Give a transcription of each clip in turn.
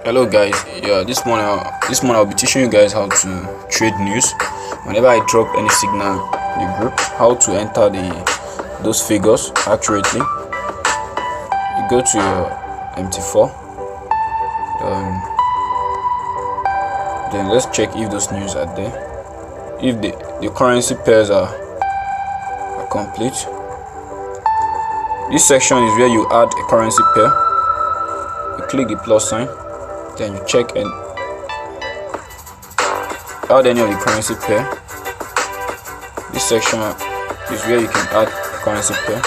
Hello guys, yeah, this morning I'll be teaching you guys how to trade news. Whenever I drop any signal in the group, how to enter those figures accurately. You go to your MT4, then let's check if those news are there, if the currency pairs are complete. This section is where you add a currency pair. You click the plus sign, then you check and add any of the currency pair. This section is where you can add a currency pair.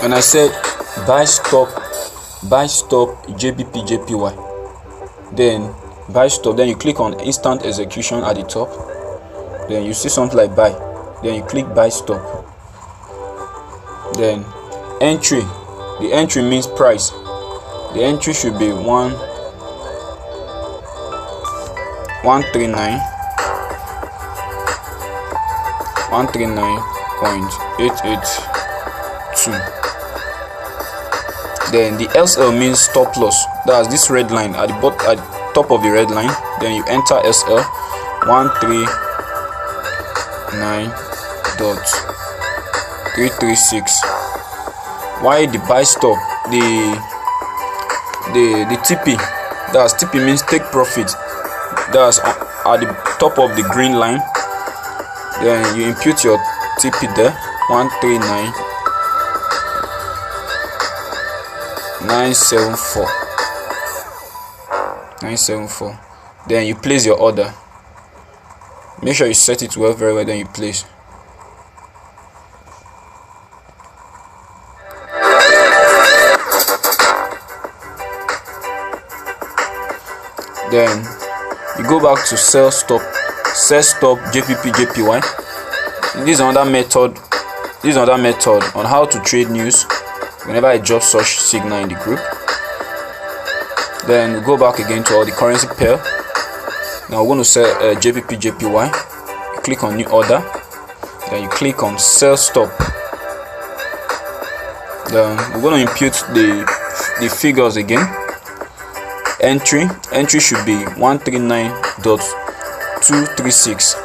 When I said buy stop JBP JPY, then buy stop, then you click on instant execution at the top, then you see something like buy, then you click buy stop. Then entry, the entry means price. The entry should be 139.882. Then the SL means stop loss. That's this red line at the top of the red line. Then you enter SL 139.336. Why the buy stop? The TP. That's TP means take profit. That's at the top of the green line. Then you impute your TP there, 139.974. Then you place your order. Make sure you set it well, very well, then you place. Then you go back to sell stop JPP JPY. This is another method on how to trade news whenever I drop such signal in the group. Then we go back again to all the currency pair. Now we're going to sell JPP JPY. You click on new order, then you click on sell stop. Then we're going to impute the figures again. Entry should be 139.236.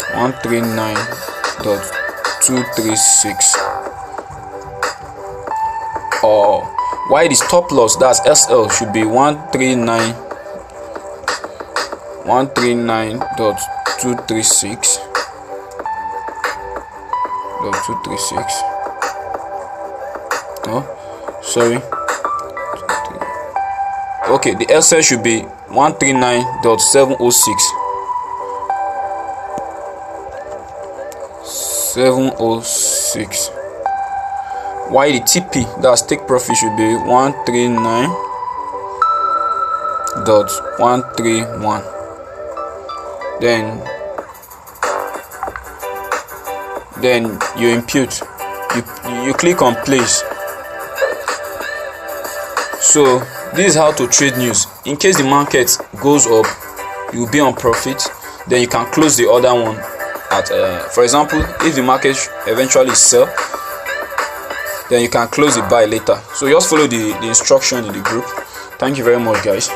139.236. Or why the stop loss, that's SL, should be 139.236. Oh, sorry. Okay, the SL should be 139.706. 706. Why the TP, that's take profit, should be 139.131. Then you impute, you click on place. So this is how to trade news. In case the market goes up, you will be on profit. Then you can close the other one at for example, if the market eventually sell, then you can close the buy later. So just follow the instruction in the group. Thank you very much, guys.